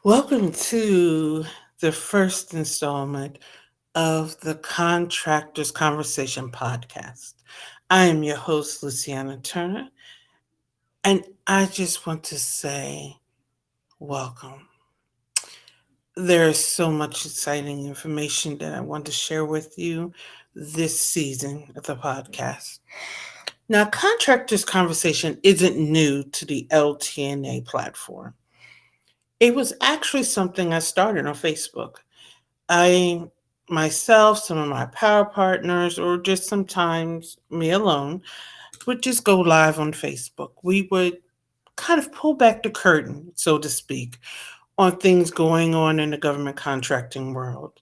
Welcome to the first installment of the Contractors Conversation podcast. I am your host, Luciana Turner, and I just want to say welcome. There's so much exciting information that I want to share with you this season of the podcast. Now, Contractors Conversation isn't new to the LT&A platform. It was actually something I started on Facebook. I myself, some of my power partners, or just sometimes me alone, would just go live on Facebook. We would kind of pull back the curtain, so to speak, on things going on in the government contracting world.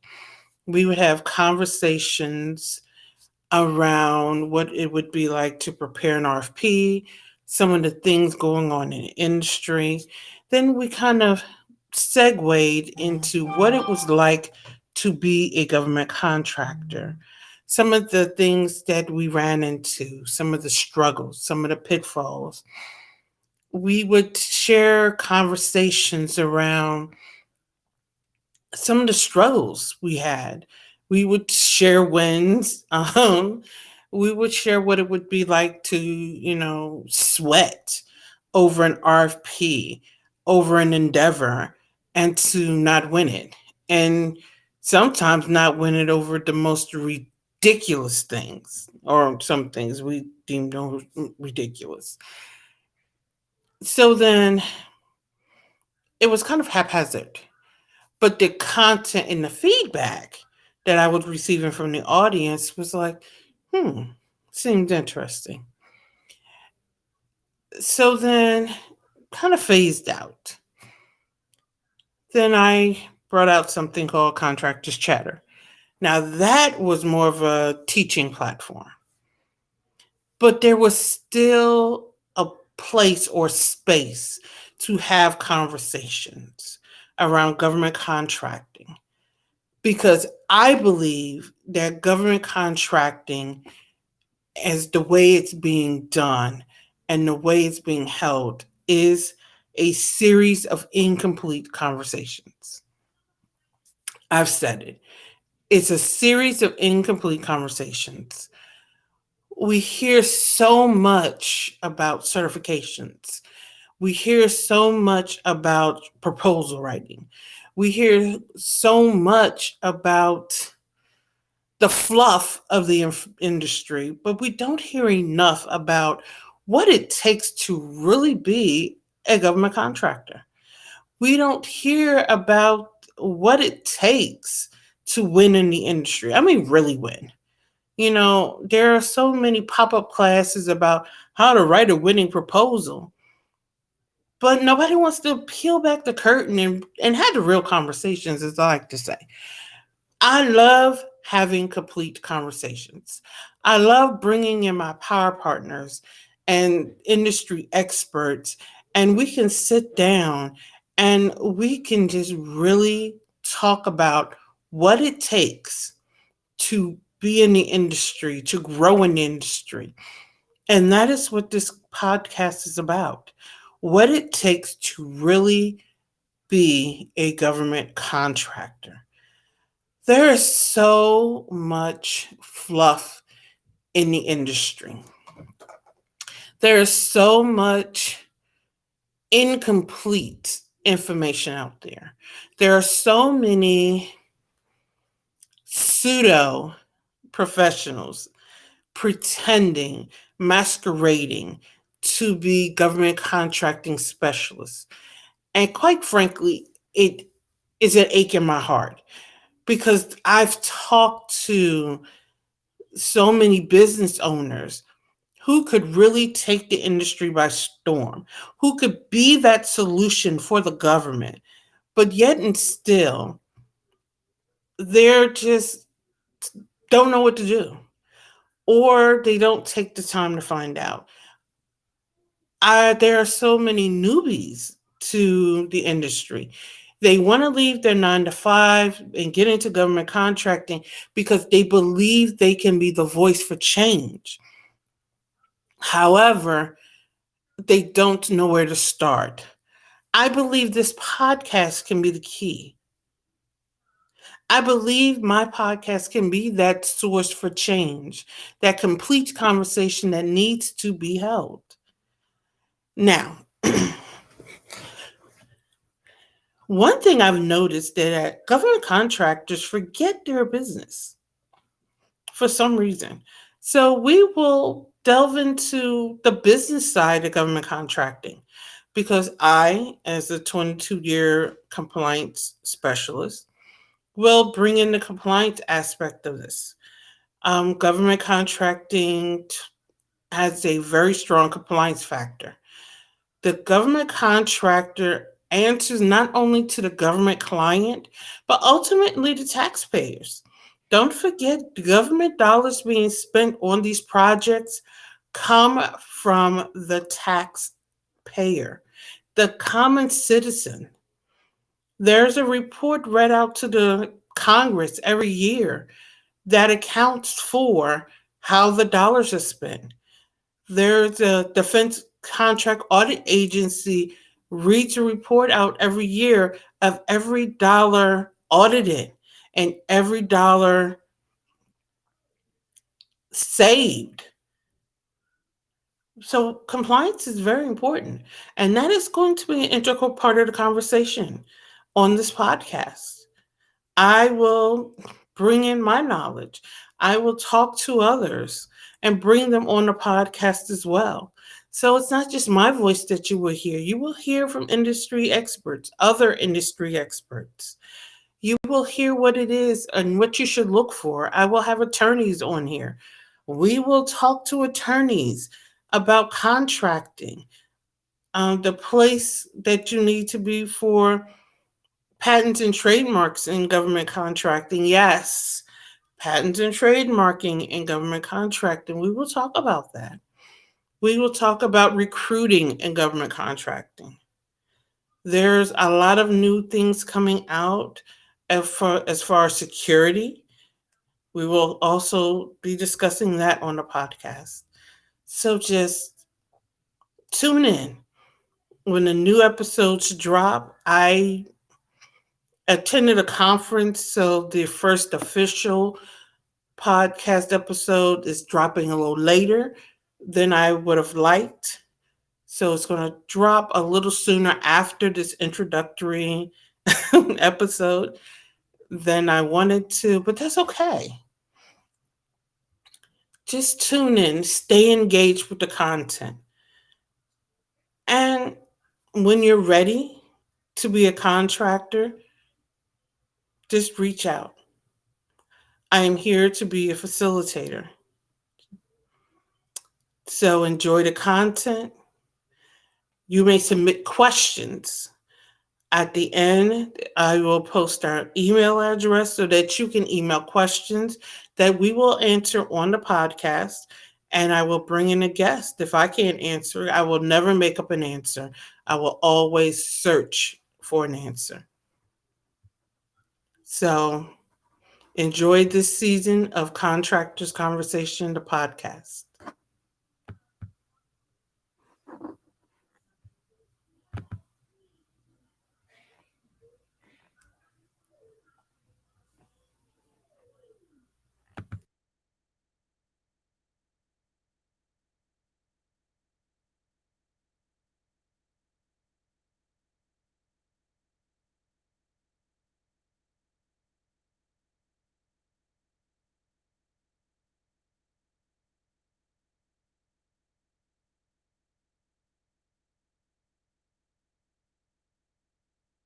We would have conversations around what it would be like to prepare an RFP, some of the things going on in the industry. Then we kind of segued into what it was like to be a government contractor. Some of the things that we ran into, some of the struggles, some of the pitfalls. We would share conversations around some of the struggles we had. We would share wins. We would share what it would be like to, sweat over an RFP, over an endeavor, and to not win it. And sometimes not win it over the most ridiculous things, or some things we deem ridiculous. So then it was kind of haphazard. But the content and the feedback that I was receiving from the audience was like, seemed interesting. So then kind of phased out. Then I brought out something called Contractors Chatter. Now that was more of a teaching platform, but there was still a place or space to have conversations around government contracting, because I believe that government contracting, as the way it's being done and the way it's being held, is a series of incomplete conversations. I've said it. It's a series of incomplete conversations. We hear so much about certifications. We hear so much about proposal writing. We hear so much about the fluff of the industry, but we don't hear enough about what it takes to really be a government contractor. We don't hear about what it takes to win in the industry. I mean, really win. There are so many pop-up classes about how to write a winning proposal, but nobody wants to peel back the curtain and have the real conversations, as I like to say. I love having complete conversations. I love bringing in my power partners and industry experts, and we can sit down and we can just really talk about what it takes to be in the industry, to grow in the industry. And that is what this podcast is about. What it takes to really be a government contractor. There is so much fluff in the industry. There is so much incomplete information out there. There are so many pseudo professionals pretending, masquerading to be government contracting specialists. And quite frankly, it is an ache in my heart, because I've talked to so many business owners who could really take the industry by storm, who could be that solution for the government, but yet and still, they're just don't know what to do, or they don't take the time to find out. There are so many newbies to the industry. They want to leave their 9 to 5 and get into government contracting because they believe they can be the voice for change. However, they don't know where to start. I believe this podcast can be the key. I believe my podcast can be that source for change, that complete conversation that needs to be held. Now, one thing I've noticed that government contractors forget their business for some reason. So we will delve into the business side of government contracting because I, as a 22-year compliance specialist, will bring in the compliance aspect of this. Government contracting has a very strong compliance factor. The government contractor answers not only to the government client, but ultimately the taxpayers. Don't forget, the government dollars being spent on these projects come from the taxpayer, the common citizen. There's a report read out to the Congress every year that accounts for how the dollars are spent. There's a defense contract audit agency reads a report out every year of every dollar audited and every dollar saved. So compliance is very important. And that is going to be an integral part of the conversation on this podcast. I will bring in my knowledge. I will talk to others and bring them on the podcast as well. So it's not just my voice that you will hear. You will hear from industry experts, other industry experts. You will hear what it is and what you should look for. I will have attorneys on here. We will talk to attorneys about contracting, the place that you need to be for patents and trademarks in government contracting. Yes, patents and trademarking in government contracting. We will talk about that. We will talk about recruiting in government contracting. There's a lot of new things coming out as far as security. We will also be discussing that on the podcast. So just tune in. When the new episodes drop, I attended a conference, so the first official podcast episode is dropping a little later than I would have liked. So it's going to drop a little sooner after this introductory episode than I wanted to, but that's okay. Just tune in, stay engaged with the content. And when you're ready to be a contractor, just reach out. I am here to be a facilitator. So enjoy the content. You may submit questions. At the end, I will post our email address so that you can email questions that we will answer on the podcast. And I will bring in a guest. If I can't answer, I will never make up an answer. I will always search for an answer. So enjoy this season of Contractors Conversation, the podcast.